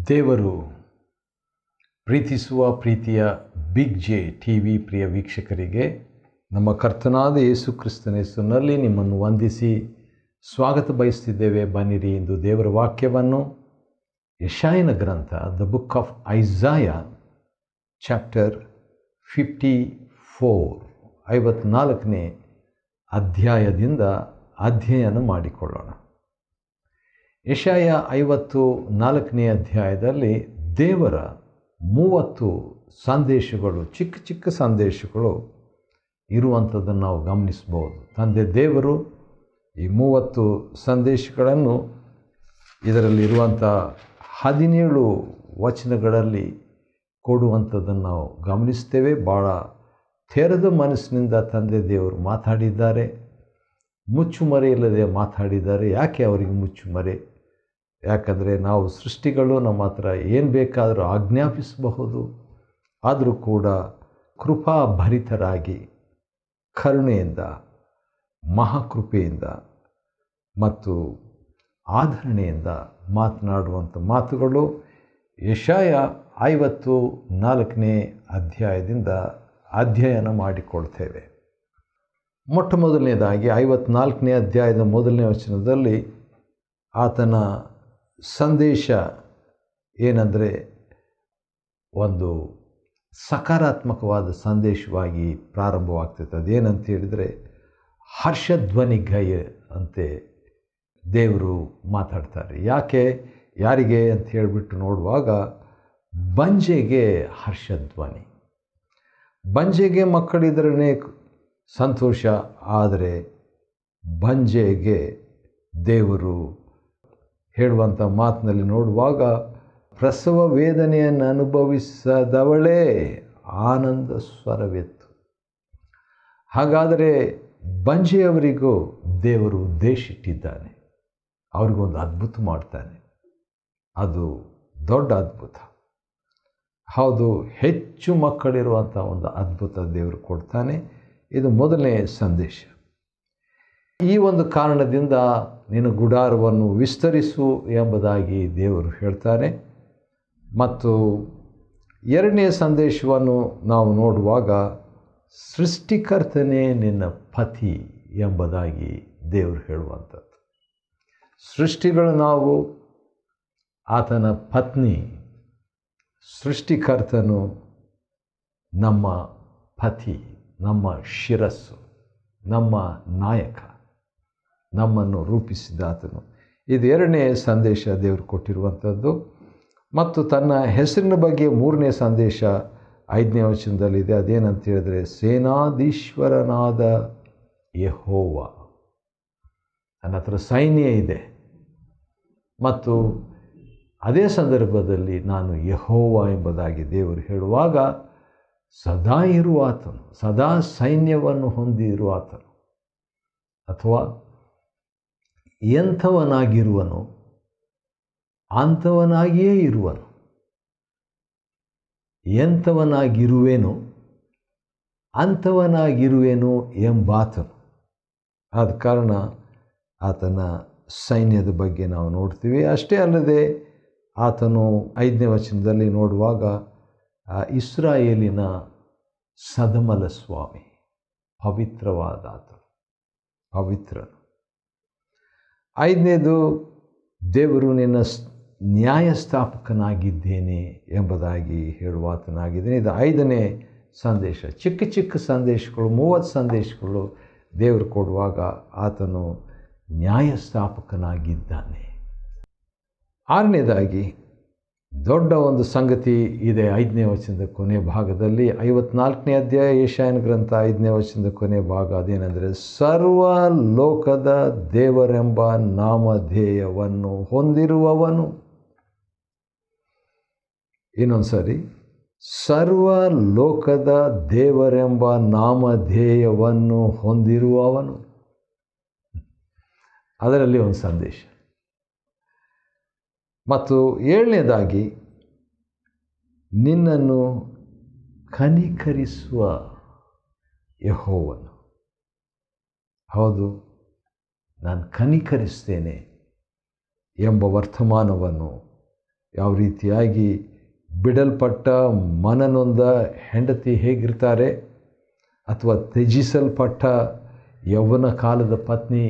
ದೇವರು ಪ್ರೀತಿಸುವ ಪ್ರೀತಿಯ ಬಿಗ್ ಜೆ ಟಿ ವಿ ಪ್ರಿಯ ವೀಕ್ಷಕರಿಗೆ ನಮ್ಮ ಕರ್ತನಾದ ಯೇಸು ಕ್ರಿಸ್ತನ ಹೆಸರಿನಲ್ಲಿ ನಿಮ್ಮನ್ನು ವಂದಿಸಿ ಸ್ವಾಗತ ಬಯಸ್ತಿದ್ದೇವೆ. ಬನ್ನಿರಿ, ಇಂದು ದೇವರ ವಾಕ್ಯವನ್ನು ಯೆಶಾಯನ ಗ್ರಂಥ ದ ಬುಕ್ ಆಫ್ ಐಸಾಯ ಚಾಪ್ಟರ್ 54 ಅಧ್ಯಾಯದಿಂದ ಅಧ್ಯಯನ ಮಾಡಿಕೊಳ್ಳೋಣ. ಯೆಶಾಯ 54 ಅಧ್ಯಾಯದಲ್ಲಿ ದೇವರ 30 ಸಂದೇಶಗಳು, ಚಿಕ್ಕ ಚಿಕ್ಕ ಸಂದೇಶಗಳು ಇರುವಂಥದ್ದನ್ನು ನಾವು ಗಮನಿಸ್ಬೋದು. ತಂದೆ ದೇವರು ಈ 30 ಸಂದೇಶಗಳನ್ನು ಇದರಲ್ಲಿರುವಂಥ 17 ವಚನಗಳಲ್ಲಿ ಕೊಡುವಂಥದ್ದನ್ನು ನಾವು ಗಮನಿಸ್ತೇವೆ. ಭಾಳ ತೆರೆದ ಮನಸ್ಸಿನಿಂದ ತಂದೆ ದೇವರು ಮಾತಾಡಿದ್ದಾರೆ, ಮುಚ್ಚುಮರೆ ಇಲ್ಲದೆ ಮಾತಾಡಿದ್ದಾರೆ. ಯಾಕೆ ಅವರಿಗೆ ಮುಚ್ಚುಮರೆ? ಯಾಕಂದರೆ ನಾವು ಸೃಷ್ಟಿಗಳು ನಮ್ಮ ಹತ್ರ ಏನು ಬೇಕಾದರೂ ಆಜ್ಞಾಪಿಸಬಹುದು, ಆದರೂ ಕೂಡ ಕೃಪಾಭರಿತರಾಗಿ ಕರುಣೆಯಿಂದ, ಮಹಾಕೃಪೆಯಿಂದ ಮತ್ತು ಆಧರಣೆಯಿಂದ ಮಾತನಾಡುವಂಥ ಮಾತುಗಳು ಯೆಶಾಯ 54 ಅಧ್ಯಾಯದಿಂದ ಅಧ್ಯಯನ ಮಾಡಿಕೊಳ್ತೇವೆ. ಮೊಟ್ಟ ಮೊದಲನೇದಾಗಿ 54 ಅಧ್ಯಾಯದ 1ನೇ ವಚನದಲ್ಲಿ ಆತನ ಸಂದೇಶ ಏನಂದರೆ ಒಂದು ಸಕಾರಾತ್ಮಕವಾದ ಸಂದೇಶವಾಗಿ ಪ್ರಾರಂಭವಾಗ್ತೈತೆ. ಅದೇನಂತ ಹೇಳಿದರೆ ಹರ್ಷಧ್ವನಿಗೈ ಅಂತೆ ದೇವರು ಮಾತಾಡ್ತಾರೆ. ಯಾಕೆ, ಯಾರಿಗೆ ಅಂತ ಹೇಳಿಬಿಟ್ಟು ನೋಡುವಾಗ ಬಂಜೆಗೆ ಹರ್ಷಧ್ವನಿ. ಬಂಜೆಗೆ ಮಕ್ಕಳಿದ್ರೇ ಸಂತೋಷ, ಆದರೆ ಬಂಜೆಗೆ ದೇವರು ಹೇಳುವಂಥ ಮಾತಿನಲ್ಲಿ ನೋಡುವಾಗ ಪ್ರಸವ ವೇದನೆಯನ್ನು ಅನುಭವಿಸದವಳೇ ಆನಂದ ಸ್ವರವೆತ್ತು. ಹಾಗಾದರೆ ಬಂಜೆಯವರಿಗೂ ದೇವರು ಉದ್ದೇಶ ಇಟ್ಟಿದ್ದಾನೆ, ಅವ್ರಿಗೊಂದು ಅದ್ಭುತ ಮಾಡ್ತಾನೆ. ಅದು ದೊಡ್ಡ ಅದ್ಭುತ. ಹೌದು, ಹೆಚ್ಚು ಮಕ್ಕಳಿರುವಂಥ ಒಂದು ಅದ್ಭುತ ದೇವರು ಕೊಡ್ತಾನೆ. ಇದು ಮೊದಲನೇ ಸಂದೇಶ. ಈ ಒಂದು ಕಾರಣದಿಂದ ನಿನ್ನ ಗುಡಾರವನ್ನು ವಿಸ್ತರಿಸು ಎಂಬುದಾಗಿ ದೇವರು ಹೇಳ್ತಾನೆ. ಮತ್ತು ಎರಡನೇ ಸಂದೇಶವನ್ನು ನಾವು ನೋಡುವಾಗ ಸೃಷ್ಟಿಕರ್ತನೇ ನಿನ್ನ ಪತಿ ಎಂಬುದಾಗಿ ದೇವರು ಹೇಳುವಂಥದ್ದು. ಸೃಷ್ಟಿಗಳು ನಾವು ಆತನ ಪತ್ನಿ, ಸೃಷ್ಟಿಕರ್ತನು ನಮ್ಮ ಪತಿ, ನಮ್ಮ ಶಿರಸ್ಸು, ನಮ್ಮ ನಾಯಕ, ನಮ್ಮನ್ನು ರೂಪಿಸಿದಾತನು. ಇದು ಎರಡನೇ ಸಂದೇಶ ದೇವರು ಕೊಟ್ಟಿರುವಂಥದ್ದು. ಮತ್ತು ತನ್ನ ಹೆಸರಿನ ಬಗ್ಗೆ 3ನೇ ಸಂದೇಶ 5ನೇ ವಚನದಲ್ಲಿದೆ. ಅದೇನಂತ ಹೇಳಿದರೆ ಸೇನಾಧೀಶ್ವರನಾದ ಯೆಹೋವ, ನನ್ನ ಹತ್ರ ಸೈನ್ಯ ಇದೆ. ಮತ್ತು ಅದೇ ಸಂದರ್ಭದಲ್ಲಿ ನಾನು ಯೆಹೋವ ಎಂಬುದಾಗಿ ದೇವರು ಹೇಳುವಾಗ ಸದಾ ಇರುವಾತನು, ಸದಾ ಸೈನ್ಯವನ್ನು ಹೊಂದಿರುವಾತನು, ಅಥವಾ ಎಂಥವನಾಗಿರುವನು ಅಂಥವನಾಗಿಯೇ ಇರುವನು, ಎಂಥವನಾಗಿರುವೆನು ಅಂಥವನಾಗಿರುವೆನು ಎಂಬಾತನು. ಆದ ಕಾರಣ ಆತನ ಸೈನ್ಯದ ಬಗ್ಗೆ ನಾವು ನೋಡ್ತೀವಿ. ಅಷ್ಟೇ ಅಲ್ಲದೆ ಆತನು 5ನೇ ವಚನದಲ್ಲಿ ನೋಡುವಾಗ ಇಸ್ರಾಯೇಲಿನ ಸದಮಲ ಸ್ವಾಮಿ, ಪವಿತ್ರವಾದ ಆತನು, ಪವಿತ್ರನು. 5ನೇದು ದೇವರು ನಿನ್ನ ನ್ಯಾಯಸ್ಥಾಪಕನಾಗಿದ್ದೇನೆ ಎಂಬುದಾಗಿ ಹೇಳುವಾತನಾಗಿದ್ದೇನೆ. ಇದು 5ನೇ ಸಂದೇಶ. ಚಿಕ್ಕ ಚಿಕ್ಕ ಸಂದೇಶಗಳು, 30 ಸಂದೇಶಗಳು ದೇವರು ಕೊಡುವಾಗ ಆತನು ನ್ಯಾಯಸ್ಥಾಪಕನಾಗಿದ್ದಾನೆ. 6ನೇದಾಗಿ ದೊಡ್ಡ ಒಂದು ಸಂಗತಿ ಇದೆ 5ನೇ ವಚನದ ಕೊನೆ ಭಾಗದಲ್ಲಿ. 54 ಅಧ್ಯಾಯ ಯೆಶಾಯನ ಗ್ರಂಥ 5ನೇ ವಚನದ ಕೊನೆ ಭಾಗ. ಅದೇನೆಂದರೆ ಸರ್ವ ಲೋಕದ ದೇವರೆಂಬ ನಾಮಧೇಯವನ್ನು ಹೊಂದಿರುವವನು. ಇನ್ನೊಂದು ಸರಿ, ಸರ್ವ ಲೋಕದ ದೇವರೆಂಬ ನಾಮಧೇಯವನ್ನು ಹೊಂದಿರುವವನು. ಅದರಲ್ಲಿ ಒಂದು ಸಂದೇಶ. ಮತ್ತು 7ನೇದಾಗಿ ನಿನ್ನನ್ನು ಕನಿಕರಿಸುವ ಯೆಹೋವನು. ಹೌದು, ನಾನು ಕನಿಕರಿಸ್ತೇನೆ ಎಂಬ ವರ್ತಮಾನವನ್ನು ಯಾವ ರೀತಿಯಾಗಿ ಬಿಡಲ್ಪಟ್ಟ ಮನನೊಂದ ಹೆಂಡತಿ ಹೇಗಿರ್ತಾರೆ, ಅಥವಾ ತ್ಯಜಿಸಲ್ಪಟ್ಟ ಯೌವನ ಕಾಲದ ಪತ್ನಿ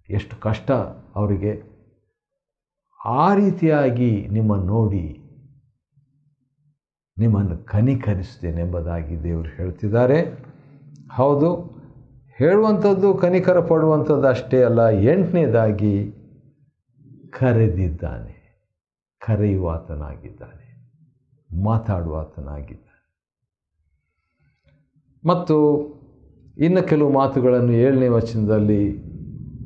ಎಷ್ಟು ಕಷ್ಟ ಅವರಿಗೆ, ಆ ರೀತಿಯಾಗಿ ನಿಮ್ಮನ್ನು ನೋಡಿ ನಿಮ್ಮನ್ನು ಕನಿಕರಿಸ್ತೇನೆ ಎಂಬುದಾಗಿ ದೇವರು ಹೇಳ್ತಿದ್ದಾರೆ. ಹೌದು, ಹೇಳುವಂಥದ್ದು ಕನಿಕರ ಪಡುವಂಥದ್ದು ಅಷ್ಟೇ ಅಲ್ಲ, 8ನೇದಾಗಿ ಕರೆದಿದ್ದಾನೆ, ಕರೆಯುವಾತನಾಗಿದ್ದಾನೆ, ಮಾತಾಡುವಾತನಾಗಿದ್ದಾನೆ. ಮತ್ತು ಇನ್ನು ಕೆಲವು ಮಾತುಗಳನ್ನು 7ನೇ ವಚನದಲ್ಲಿ,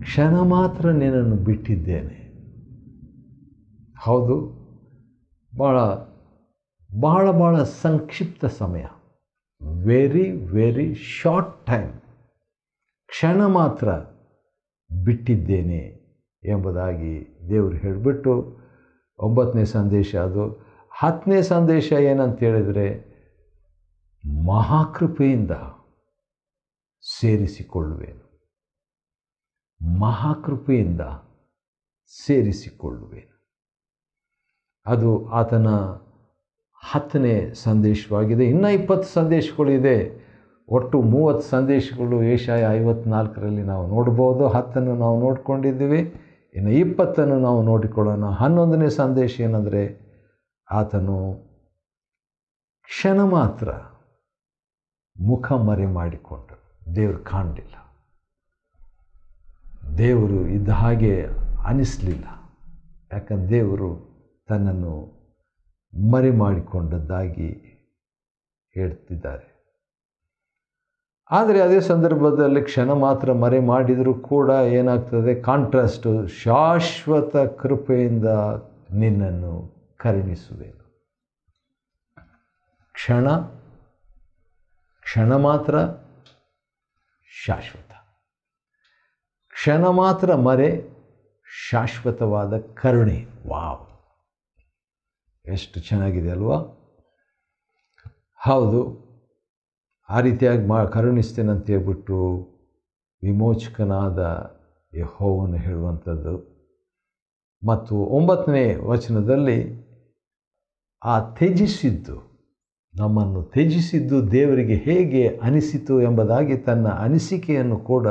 ಕ್ಷಣ ಮಾತ್ರ ನಿನ್ನನ್ನು ಬಿಟ್ಟಿದ್ದೇನೆ. ಹೌದು, ಬಹಳ ಸಂಕ್ಷಿಪ್ತ ಸಮಯ, ವೆರಿ ಶಾರ್ಟ್ ಟೈಮ್, ಕ್ಷಣ ಮಾತ್ರ ಬಿಟ್ಟಿದ್ದೇನೆ ಎಂಬುದಾಗಿ ದೇವರು ಹೇಳಿಬಿಟ್ಟು 9ನೇ ಸಂದೇಶ ಅದು. 10ನೇ ಸಂದೇಶ ಏನಂತ ಹೇಳಿದರೆ, ಮಹಾಕೃಪೆಯಿಂದ ಸೇರಿಸಿಕೊಳ್ಳುವೆನು, ಮಹಾಕೃಪೆಯಿಂದ ಸೇರಿಸಿಕೊಳ್ಳುವೆನು. ಅದು ಆತನ 10ನೇ ಸಂದೇಶವಾಗಿದೆ. ಇನ್ನೂ 20 ಸಂದೇಶಗಳಿದೆ, ಒಟ್ಟು 30 ಸಂದೇಶಗಳು ಯೆಶಾಯ 54ರಲ್ಲಿ ನಾವು ನೋಡ್ಬೋದು. 10 ನಾವು ನೋಡ್ಕೊಂಡಿದ್ದೀವಿ, ಇನ್ನು 20 ನಾವು ನೋಡಿಕೊಳ್ಳೋಣ. 11ನೇ ಸಂದೇಶ ಏನಂದರೆ, ಆತನು ಕ್ಷಣ ಮಾತ್ರ ಮುಖ ಮರೆ ಮಾಡಿಕೊಂಡು, ದೇವರು ಕಾಣಲಿಲ್ಲ, ದೇವರು ಇದ್ದ ಹಾಗೆ ಅನಿಸಲಿಲ್ಲ, ಯಾಕಂದ್ರೆ ದೇವರು ತನ್ನನ್ನು ಮರೆ ಮಾಡಿಕೊಂಡದ್ದಾಗಿ ಹೇಳ್ತಿದ್ದಾರೆ. ಆದರೆ ಅದೇ ಸಂದರ್ಭದಲ್ಲಿ ಕ್ಷಣ ಮಾತ್ರ ಮರೆ ಮಾಡಿದರೂ ಕೂಡ ಏನಾಗ್ತದೆ, ಕಾಂಟ್ರಾಸ್ಟು, ಶಾಶ್ವತ ಕೃಪೆಯಿಂದ ನಿನ್ನನ್ನು ಕರುಣಿಸುವೆನು. ಕ್ಷಣ ಮಾತ್ರ ಶಾಶ್ವತ, ಕ್ಷಣ ಮಾತ್ರ ಮರೆ, ಶಾಶ್ವತವಾದ ಕರುಣೆ. ವಾವ್, ಎಷ್ಟು ಚೆನ್ನಾಗಿದೆ ಅಲ್ವಾ? ಹೌದು, ಆ ರೀತಿಯಾಗಿ ಕರುಣಿಸ್ತೇನೆ ಅಂತ ಹೇಳ್ಬಿಟ್ಟು ವಿಮೋಚಕನಾದ ಯೆಹೋವನು ಹೇಳುವಂಥದ್ದು. ಮತ್ತು 9ನೇ ವಚನದಲ್ಲಿ ಆ ತ್ಯಜಿಸಿದ್ದು, ನಮ್ಮನ್ನು ತ್ಯಜಿಸಿದ್ದು ದೇವರಿಗೆ ಹೇಗೆ ಅನಿಸಿತು ಎಂಬುದಾಗಿ ತನ್ನ ಅನಿಸಿಕೆಯನ್ನು ಕೂಡ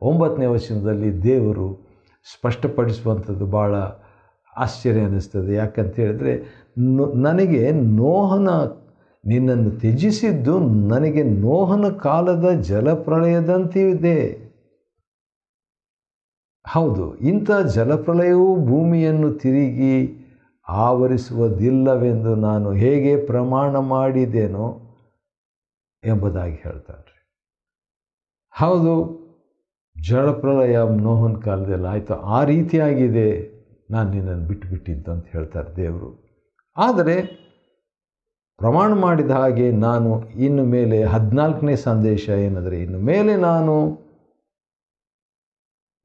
9ನೇ ವಚನದಲ್ಲಿ ದೇವರು ಸ್ಪಷ್ಟಪಡಿಸುವಂಥದ್ದು ಭಾಳ ಆಶ್ಚರ್ಯ ಅನ್ನಿಸ್ತದೆ. ಯಾಕಂತ ಹೇಳಿದ್ರೆ, ನನಗೆ ನೋಹನ, ನಿನ್ನನ್ನು ತ್ಯಜಿಸಿದ್ದು ನನಗೆ ನೋಹನ ಕಾಲದ ಜಲಪ್ರಳಯದಂತಿದೆ. ಹೌದು, ಇಂಥ ಜಲಪ್ರಳಯವು ಭೂಮಿಯನ್ನು ತಿರುಗಿ ಆವರಿಸುವುದಿಲ್ಲವೆಂದು ನಾನು ಹೇಗೆ ಪ್ರಮಾಣ ಮಾಡಿದ್ದೇನೋ ಎಂಬುದಾಗಿ ಹೇಳ್ತಾರೆ. ಹೌದು, ಜಲಪ್ರಳಯ ನೋಹನ ಕಾಲದಲ್ಲಿ ಆಯಿತು, ಆ ರೀತಿಯಾಗಿದೆ, ನಾನು ನಿನ್ನನ್ನು ಬಿಟ್ಟುಬಿಟ್ಟಿದ್ದು ಅಂತ ಹೇಳ್ತಾರೆ ದೇವರು. ಆದರೆ ಪ್ರಮಾಣ ಮಾಡಿದ ಹಾಗೆ ನಾನು ಇನ್ನು ಮೇಲೆ 14ನೇ ಸಂದೇಶ ಏನಂದರೆ, ಇನ್ನು ಮೇಲೆ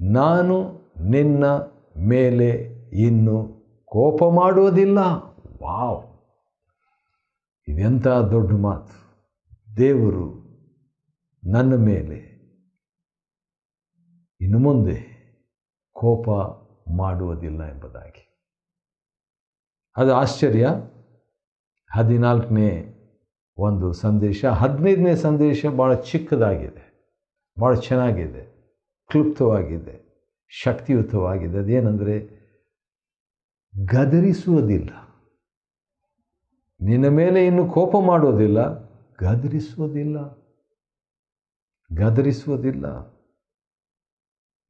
ನಾನು ನಿನ್ನ ಮೇಲೆ ಇನ್ನು ಕೋಪ ಮಾಡುವುದಿಲ್ಲ. ವಾವ್, ಇದೆಂಥ ದೊಡ್ಡ ಮಾತು. ದೇವರು ನನ್ನ ಮೇಲೆ ಇನ್ನು ಮುಂದೆ ಕೋಪ ಮಾಡುವುದಿಲ್ಲ ಎಂಬುದಾಗಿ. ಅದು ಆಶ್ಚರ್ಯ. 14ನೇ ಒಂದು ಸಂದೇಶ. 15ನೇ ಸಂದೇಶ ಭಾಳ ಚಿಕ್ಕದಾಗಿದೆ, ಭಾಳ ಚೆನ್ನಾಗಿದೆ, ಕ್ಲುಪ್ತವಾಗಿದೆ, ಶಕ್ತಿಯುತವಾಗಿದೆ. ಅದೇನೆಂದರೆ, ಗದರಿಸುವುದಿಲ್ಲ, ನಿನ್ನ ಮೇಲೆ ಇನ್ನು ಕೋಪ ಮಾಡೋದಿಲ್ಲ, ಗದರಿಸುವುದಿಲ್ಲ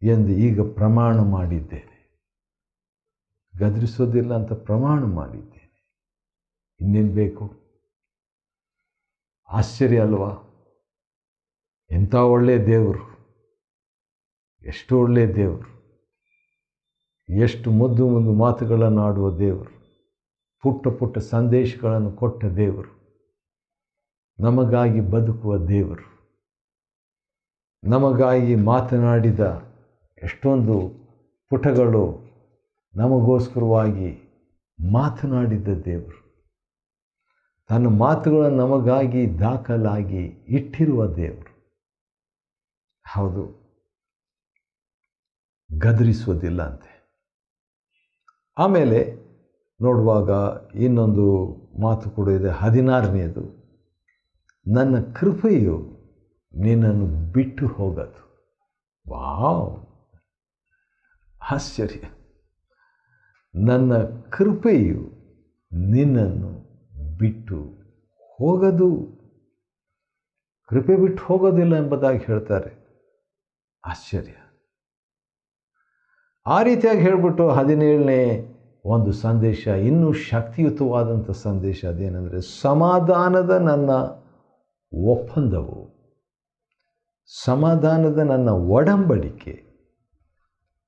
ಎಂದು ಈಗ ಪ್ರಮಾಣ ಮಾಡಿದ್ದೇನೆ. ಗದರಿಸೋದಿಲ್ಲ ಅಂತ ಪ್ರಮಾಣ ಮಾಡಿದ್ದೇನೆ. ಇನ್ನೇನು ಬೇಕು? ಆಶ್ಚರ್ಯ ಅಲ್ವಾ? ಎಂಥ ಒಳ್ಳೆಯ ದೇವರು, ಎಷ್ಟು ಒಳ್ಳೆಯ ದೇವರು, ಎಷ್ಟು ಮುದ್ದು ಮಾತುಗಳನ್ನು ಆಡುವ ದೇವರು, ಪುಟ್ಟ ಸಂದೇಶಗಳನ್ನು ಕೊಟ್ಟ ದೇವರು, ನಮಗಾಗಿ ಬದುಕುವ ದೇವರು, ನಮಗಾಗಿ ಮಾತನಾಡಿದ ಎಷ್ಟೊಂದು ಪುಟಗಳು ನಮಗೋಸ್ಕರವಾಗಿ ಮಾತನಾಡಿದ್ದ ದೇವರು, ತನ್ನ ಮಾತುಗಳನ್ನು ನಮಗಾಗಿ ದಾಖಲಾಗಿ ಇಟ್ಟಿರುವ ದೇವರು. ಹೌದು, ಗದರಿಸುವುದಿಲ್ಲ ಅಂತೆ. ಆಮೇಲೆ ನೋಡುವಾಗ ಇನ್ನೊಂದು ಮಾತು ಕೂಡ ಇದೆ, 16ನೇದು, ನನ್ನ ಕೃಪೆಯು ನಿನ್ನನ್ನು ಬಿಟ್ಟು ಹೋಗದು. ವಾವ್, ಆಶ್ಚರ್ಯ. ನನ್ನ ಕೃಪೆಯು ನಿನ್ನನ್ನು ಬಿಟ್ಟು ಹೋಗದು. ಕೃಪೆ ಬಿಟ್ಟು ಹೋಗೋದಿಲ್ಲ ಎಂಬುದಾಗಿ ಹೇಳ್ತಾರೆ. ಆಶ್ಚರ್ಯ. ಆ ರೀತಿಯಾಗಿ ಹೇಳಿಬಿಟ್ಟು 17ನೇ ಒಂದು ಸಂದೇಶ, ಇನ್ನೂ ಶಕ್ತಿಯುತವಾದಂಥ ಸಂದೇಶ. ಅದೇನೆಂದರೆ, ಸಮಾಧಾನದ ನನ್ನ ಒಪ್ಪಂದವು, ಸಮಾಧಾನದ ನನ್ನ ಒಡಂಬಡಿಕೆ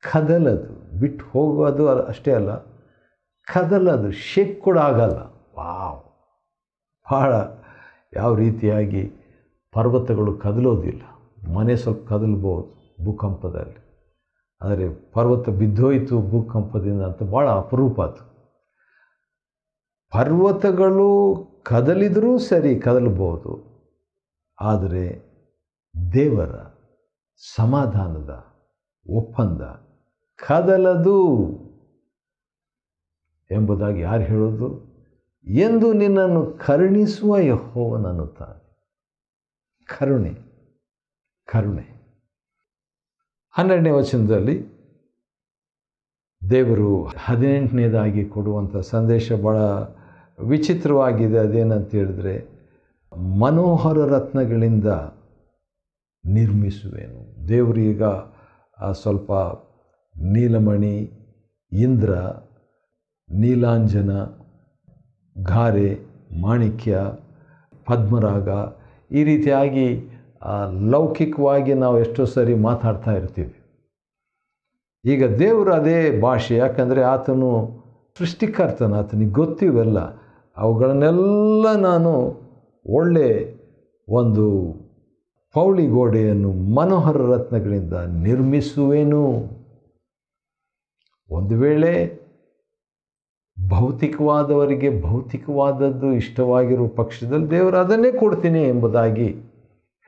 ಕದಲದು. ಬಿಟ್ಟು ಹೋಗೋದು ಅಷ್ಟೇ ಅಲ್ಲ, ಕದಲದು, ಶೇಕ್ ಕೂಡ ಆಗಲ್ಲ. ವಾವ್, ಭಾಳ ಯಾವ ರೀತಿಯಾಗಿ ಪರ್ವತಗಳು ಕದಲೋದಿಲ್ಲ. ಮನೆ ಸ್ವಲ್ಪ ಕದಲ್ಬೋದು ಭೂಕಂಪದಲ್ಲಿ, ಆದರೆ ಪರ್ವತ ಬಿದ್ದೋಯ್ತು ಭೂಕಂಪದಿಂದ ಅಂತ ಭಾಳ ಅಪರೂಪ ಅದು. ಪರ್ವತಗಳು ಕದಲಿದರೂ ಸರಿ, ಕದಲ್ಬೋದು, ಆದರೆ ದೇವರ ಸಮಾಧಾನದ ಒಪ್ಪಂದ ಕದಲದು ಎಂಬುದಾಗಿ ಯಾರು ಹೇಳೋದು? ಎಂದು ನಿನ್ನನ್ನು ಕರುಣಿಸುವ ಯೆಹೋವನನ್ನುತ್ತಾನೆ. ಕರುಣೆ, ಕರುಣೆ. 12ನೇ ವಚನದಲ್ಲಿ ದೇವರು 18ನೇದಾಗಿ ಕೊಡುವಂಥ ಸಂದೇಶ ಭಾಳ ವಿಚಿತ್ರವಾಗಿದೆ. ಅದೇನಂತ ಹೇಳಿದ್ರೆ, ಮನೋಹರ ರತ್ನಗಳಿಂದ ನಿರ್ಮಿಸುವೆನು. ದೇವರು ಈಗ ಸ್ವಲ್ಪ ನೀಲಮಣಿ, ಇಂದ್ರ, ನೀಲಾಂಜನ, ಗಾರೆ, ಮಾಣಿಕ್ಯ, ಪದ್ಮರಾಗ, ಈ ರೀತಿಯಾಗಿ ಲೌಕಿಕವಾಗಿ ನಾವು ಎಷ್ಟೋ ಸರಿ ಮಾತಾಡ್ತಾ ಇರ್ತೀವಿ. ಈಗ ದೇವರು ಅದೇ ಭಾಷೆ, ಯಾಕಂದರೆ ಆತನು ಸೃಷ್ಟಿಕರ್ತನ, ಆತನಿಗೆ ಗೊತ್ತಿವೆಲ್ಲ. ಅವುಗಳನ್ನೆಲ್ಲ ನಾನು ಒಳ್ಳೆ ಒಂದು ಪೌಳಿ ಗೋಡೆಯನ್ನು ಮನೋಹರ ರತ್ನಗಳಿಂದ ನಿರ್ಮಿಸುವೆನು. ಒಂದು ವೇಳೆ ಭೌತಿಕವಾದವರಿಗೆ ಭೌತಿಕವಾದದ್ದು ಇಷ್ಟವಾಗಿರುವ ಪಕ್ಷದಲ್ಲಿ ದೇವರು ಅದನ್ನೇ ಕೊಡ್ತೀನಿ ಎಂಬುದಾಗಿ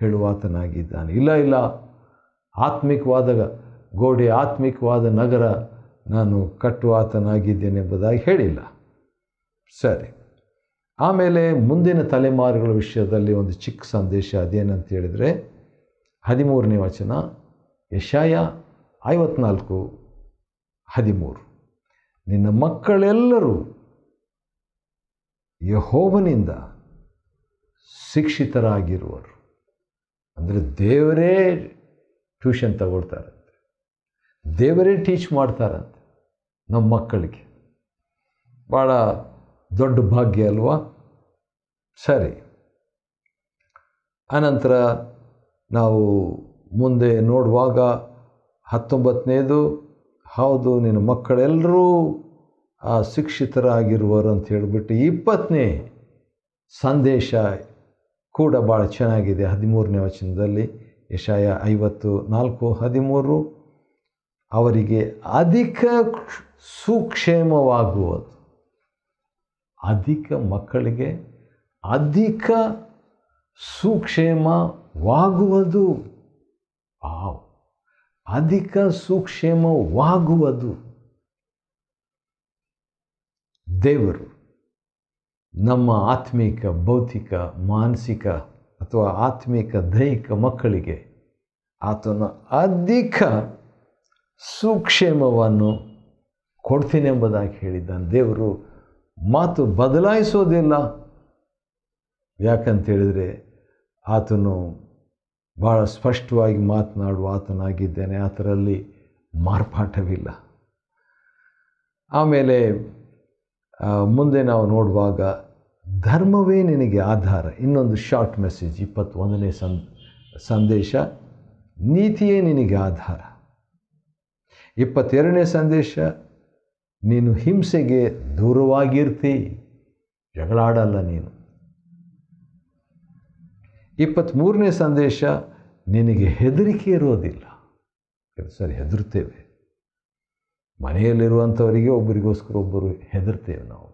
ಹೇಳುವಾತನಾಗಿದ್ದಾನೆ. ಇಲ್ಲ, ಆತ್ಮಿಕವಾದ ಗೋಡೆ, ಆತ್ಮಿಕವಾದ ನಗರ ನಾನು ಕಟ್ಟುವಾತನಾಗಿದ್ದೇನೆ ಎಂಬುದಾಗಿ ಹೇಳಿಲ್ಲ. ಸರಿ, ಆಮೇಲೆ ಮುಂದಿನ ತಲೆಮಾರುಗಳ ವಿಷಯದಲ್ಲಿ ಒಂದು ಚಿಕ್ಕ ಸಂದೇಶ. ಅದೇನಂತ ಹೇಳಿದರೆ, 13ನೇ ವಚನ, ಯೆಶಾಯ 54:13, ನಿನ್ನ ಮಕ್ಕಳೆಲ್ಲರೂ ಯೆಹೋವನಿಂದ ಶಿಕ್ಷಿತರಾಗಿರುವರು. ಅಂದರೆ ದೇವರೇ ಟ್ಯೂಷನ್ ತಗೊಳ್ತಾರಂತೆ, ದೇವರೇ ಟೀಚ್ ಮಾಡ್ತಾರಂತೆ ನಮ್ಮ ಮಕ್ಕಳಿಗೆ. ಭಾಳ ದೊಡ್ಡ ಭಾಗ್ಯ ಅಲ್ವಾ? ಸರಿ, ಅನಂತರ ನಾವು ಮುಂದೆ ನೋಡುವಾಗ 19ನೇದು, ಹೌದು ನಿನ್ನ ಮಕ್ಕಳೆಲ್ಲರೂ ಶಿಕ್ಷಿತರಾಗಿರುವರು ಅಂತ ಹೇಳಿಬಿಟ್ಟು 20ನೇ ಸಂದೇಶ ಕೂಡ ಭಾಳ ಚೆನ್ನಾಗಿದೆ. 13ನೇ ವಚನದಲ್ಲಿ ಯೆಶಾಯ 54:13, ಅವರಿಗೆ ಅಧಿಕ ಸುಕ್ಷೇಮವಾಗುವುದು. ಅಧಿಕ ಮಕ್ಕಳಿಗೆ ಅಧಿಕ ಸುಕ್ಷೇಮವಾಗುವುದು. ಅಧಿಕ ಸುಕ್ಷೇಮವಾಗುವುದು. ದೇವರು ನಮ್ಮ ಆತ್ಮಿಕ, ಭೌತಿಕ, ಮಾನಸಿಕ ಅಥವಾ ಆತ್ಮಿಕ, ದೈಹಿಕ ಮಕ್ಕಳಿಗೆ ಆತನ ಅಧಿಕ ಸುಕ್ಷೇಮವನ್ನು ಕೊಡ್ತೀನಿ ಎಂಬುದಾಗಿ ಹೇಳಿದ್ದಾನೆ. ದೇವರು ಮಾತು ಬದಲಾಯಿಸೋದಿಲ್ಲ. ಯಾಕಂತೇಳಿದರೆ ಆತನು ಭಾಳ ಸ್ಪಷ್ಟವಾಗಿ ಮಾತನಾಡುವ ಆತನಾಗಿದ್ದೇನೆ, ಆತರಲ್ಲಿ ಮಾರ್ಪಾಟವಿಲ್ಲ. ಆಮೇಲೆ ಮುಂದೆ ನಾವು ನೋಡುವಾಗ, ಧರ್ಮವೇ ನಿನಗೆ ಆಧಾರ. ಇನ್ನೊಂದು ಶಾರ್ಟ್ ಮೆಸೇಜ್, 21ನೇ ಸಂದೇಶ, ನೀತಿಯೇ ನಿನಗೆ ಆಧಾರ. 22ನೇ ಸಂದೇಶ, ನೀನು ಹಿಂಸೆಗೆ ದೂರವಾಗಿರ್ತಿ, ಜಗಳಾಡಲ್ಲ ನೀನು. 23ನೇ ಸಂದೇಶ, ನಿನಗೆ ಹೆದರಿಕೆ ಇರೋದಿಲ್ಲ. ಸರಿ, ಹೆದರ್ತೇವೆ. ಮನೆಯಲ್ಲಿರುವಂಥವರಿಗೆ ಒಬ್ಬರಿಗೋಸ್ಕರ ಒಬ್ಬರು ಹೆದರ್ತೇವೆ. ನಾವು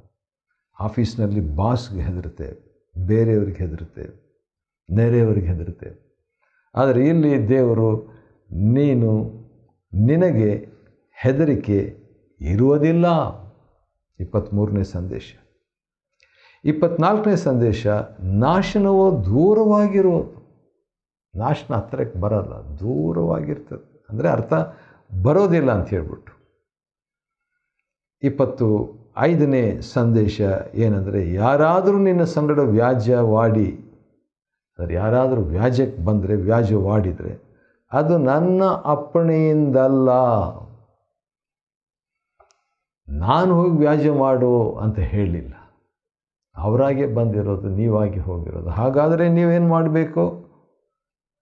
ಆಫೀಸ್ನಲ್ಲಿ ಬಾಸ್ಗೆ ಹೆದರ್ತೇವೆ, ಬೇರೆಯವ್ರಿಗೆ ಹೆದರ್ತೇವೆ, ನೆರೆಯವರಿಗೆ ಹೆದರ್ತೇವೆ. ಆದರೆ ಇಲ್ಲಿ ದೇವರು, ನಿನಗೆ ಹೆದರಿಕೆ ಇರುವುದಿಲ್ಲ 23ನೇ ಸಂದೇಶ. 24ನೇ ಸಂದೇಶ, ನಾಶನವೋ ದೂರವಾಗಿರೋದು. ನಾಶನ ಹತ್ತಿರಕ್ಕೆ ಬರಲ್ಲ, ದೂರವಾಗಿರ್ತದೆ. ಅಂದರೆ ಅರ್ಥ ಬರೋದಿಲ್ಲ ಅಂತ ಹೇಳ್ಬಿಟ್ಟು. 25ನೇ ಸಂದೇಶ ಏನಂದರೆ, ಯಾರಾದರೂ ನಿನ್ನ ಸಂಗಡ ವ್ಯಾಜ್ಯವಾಡಿ, ಅಂದರೆ ಯಾರಾದರೂ ವ್ಯಾಜ್ಯಕ್ಕೆ ಬಂದರೆ, ವ್ಯಾಜ್ಯವಾಡಿದರೆ ಅದು ನನ್ನ ಅಪ್ಪಣೆಯಿಂದಲ್ಲ. ನಾನು ಹೋಗಿ ವ್ಯಾಜ್ಯ ಮಾಡು ಅಂತ ಹೇಳಲಿಲ್ಲ, ಅವರಾಗೆ ಬಂದಿರೋದು, ನೀವಾಗಿ ಹೋಗಿರೋದು. ಹಾಗಾದರೆ ನೀವೇನು ಮಾಡಬೇಕು?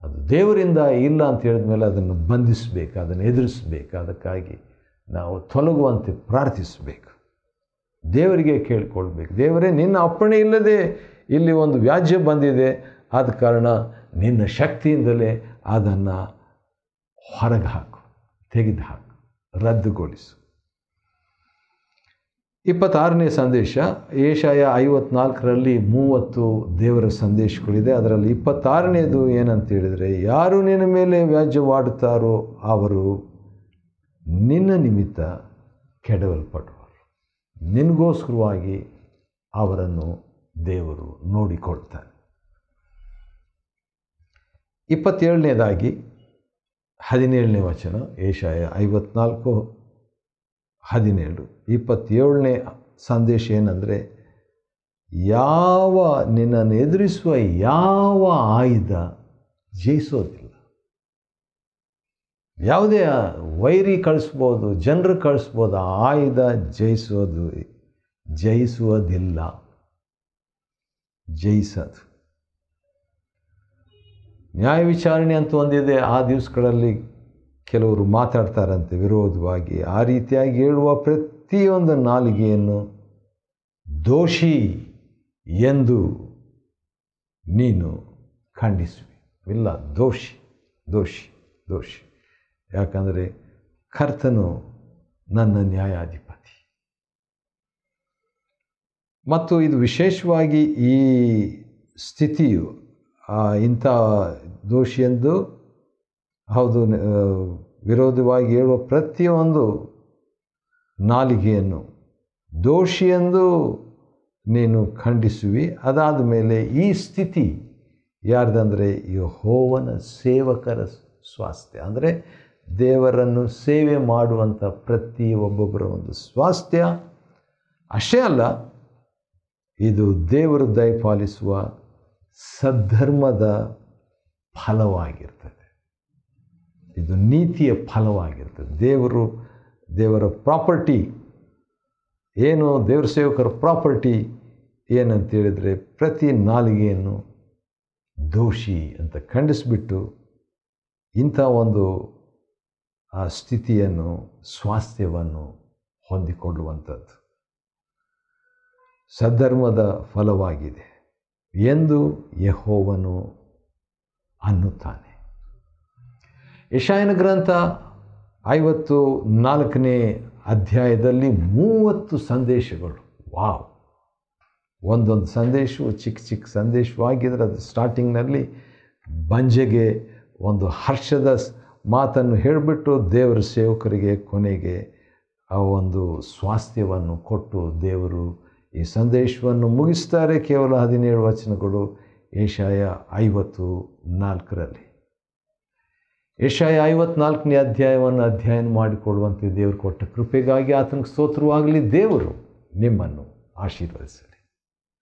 ಅದು ದೇವರಿಂದ ಇಲ್ಲ ಅಂತ ಹೇಳಿದ್ಮೇಲೆ ಅದನ್ನು ಬಂಧಿಸಬೇಕು, ಅದನ್ನು ಎದುರಿಸಬೇಕು. ಅದಕ್ಕಾಗಿ ನಾವು ತೊಲಗುವಂತೆ ಪ್ರಾರ್ಥಿಸಬೇಕು, ದೇವರಿಗೆ ಕೇಳಿಕೊಳ್ಬೇಕು. ದೇವರೇ, ನಿನ್ನ ಅಪ್ಪಣೆ ಇಲ್ಲದೆ ಇಲ್ಲಿ ಒಂದು ವ್ಯಾಜ್ಯ ಬಂದಿದೆ, ಆದ ಕಾರಣ ನಿನ್ನ ಶಕ್ತಿಯಿಂದಲೇ ಅದನ್ನು ಹೊರಗೆ ಹಾಕು, ತೆಗೆದು ಹಾಕು, ರದ್ದುಗೊಳಿಸು. 26ನೇ ಸಂದೇಶ, ಯೆಶಾಯ 54ರಲ್ಲಿ 30 ದೇವರ ಸಂದೇಶಗಳಿದೆ. ಅದರಲ್ಲಿ 26ನೇದು ಏನಂತ ಹೇಳಿದರೆ, ಯಾರು ನಿನ್ನ ಮೇಲೆ ವ್ಯಾಜ್ಯವಾಡುತ್ತಾರೋ ಅವರು ನಿನ್ನ ನಿಮಿತ್ತ ಕೆಡವಲ್ಪಡುವರು. ನಿನಗೋಸ್ಕರವಾಗಿ ಅವರನ್ನು ದೇವರು ನೋಡಿಕೊಳ್ತಾನೆ. 27ನೇದಾಗಿ 17ನೇ ವಚನ, ಯೆಶಾಯ 54:17. 27ನೇ ಸಂದೇಶ ಏನಂದರೆ, ನಿನ್ನನ್ನು ಎದುರಿಸುವ ಯಾವ ಆಯುಧ ಜಯಿಸೋದಿಲ್ಲ. ಯಾವುದೇ ವೈರಿ ಕಳಿಸ್ಬೋದು, ಜನರು ಕಳಿಸ್ಬೋದು, ಆ ಆಯುಧ ಜಯಿಸುವುದಿಲ್ಲ, ಜಯಿಸೋದು. ನ್ಯಾಯ ವಿಚಾರಣೆ ಅಂತ ಒಂದಿದೆ, ಆ ದಿವಸಗಳಲ್ಲಿ ಕೆಲವರು ಮಾತಾಡ್ತಾರಂತೆ ವಿರೋಧವಾಗಿ. ಆ ರೀತಿಯಾಗಿ ಹೇಳುವ ಪ್ರತಿಯೊಂದು ನಾಲಿಗೆಯನ್ನು ದೋಷಿ ಎಂದು ನೀನು ಖಂಡಿಸುವಿ. ಇಲ್ಲ, ದೋಷಿ ದೋಷಿ ದೋಷಿ. ಯಾಕಂದರೆ ಕರ್ತನು ನನ್ನ ನ್ಯಾಯಾಧಿಪತಿ. ಮತ್ತು ಇದು ವಿಶೇಷವಾಗಿ ಈ ಸ್ಥಿತಿಯು ಇಂಥ ದೋಷಿಯೆಂದು, ಹೌದು, ವಿರೋಧವಾಗಿ ಹೇಳುವ ಪ್ರತಿಯೊಂದು ನಾಲಿಗೆಯನ್ನು ದೋಷಿಯೆಂದು ನೀನು ಖಂಡಿಸುವಿ. ಅದಾದ ಮೇಲೆ ಈ ಸ್ಥಿತಿ ಯಾರ್ದಂದರೆ ಯೆಹೋವನ ಸೇವಕರ ಸ್ವಾಸ್ಥ್ಯ. ಅಂದರೆ ದೇವರನ್ನು ಸೇವೆ ಮಾಡುವಂಥ ಒಬ್ಬೊಬ್ಬರ ಒಂದು ಸ್ವಾಸ್ಥ್ಯ. ಅಷ್ಟೇ ಅಲ್ಲ, ಇದು ದೇವರು ದಯಪಾಲಿಸುವ ಸದ್ಧರ್ಮದ ಫಲವಾಗಿರ್ತದೆ. ಇದು ನೀತಿಯ ಫಲವಾಗಿರ್ತದೆ. ದೇವರ ಪ್ರಾಪರ್ಟಿ ಏನು, ದೇವರ ಸೇವಕರ ಪ್ರಾಪರ್ಟಿ ಏನಂತೇಳಿದರೆ, ಪ್ರತಿ ನಾಲಿಗೆಯನ್ನು ದೋಷಿ ಅಂತ ಖಂಡಿಸಿಬಿಟ್ಟು ಇಂಥ ಒಂದು ಆ ಸ್ಥಿತಿಯನ್ನು, ಸ್ವಾಸ್ಥ್ಯವನ್ನು ಹೊಂದಿಕೊಳ್ಳುವಂಥದ್ದು ಸದ್ಧರ್ಮದ ಫಲವಾಗಿದೆ ಎಂದು ಯೆಹೋವನು ಅನ್ನುತ್ತಾನೆ. ಯೆಶಾಯನ ಗ್ರಂಥ 54ನೇ ಅಧ್ಯಾಯದಲ್ಲಿ 30 ಸಂದೇಶಗಳು. ವಾವ್! ಒಂದೊಂದು ಸಂದೇಶವು ಚಿಕ್ಕ ಚಿಕ್ಕ ಸಂದೇಶವಾಗಿದ್ದರೆ, ಅದು ಸ್ಟಾರ್ಟಿಂಗ್ನಲ್ಲಿ ಬಂಜೆಗೆ ಒಂದು ಹರ್ಷದ ಮಾತನ್ನು ಹೇಳಿಬಿಟ್ಟು ದೇವರ ಸೇವಕರಿಗೆ ಕೊನೆಗೆ ಆ ಒಂದು ಸ್ವಾಸ್ಥ್ಯವನ್ನು ಕೊಟ್ಟು ದೇವರು ಈ ಸಂದೇಶವನ್ನು ಮುಗಿಸ್ತಾರೆ. ಕೇವಲ 17 ವಚನಗಳು ಯೆಶಾಯ 54ರಲ್ಲಿ. ಯೆಶಾಯ 54ನೇ ಅಧ್ಯಾಯವನ್ನು ಅಧ್ಯಯನ ಮಾಡಿಕೊಳ್ಳುವಂತೆ ದೇವರು ಕೊಟ್ಟ ಕೃಪೆಗಾಗಿ ಆತನಿಗೆ ಸ್ತೋತ್ರವಾಗಲಿ. ದೇವರು ನಿಮ್ಮನ್ನು ಆಶೀರ್ವದಿಸಲಿ.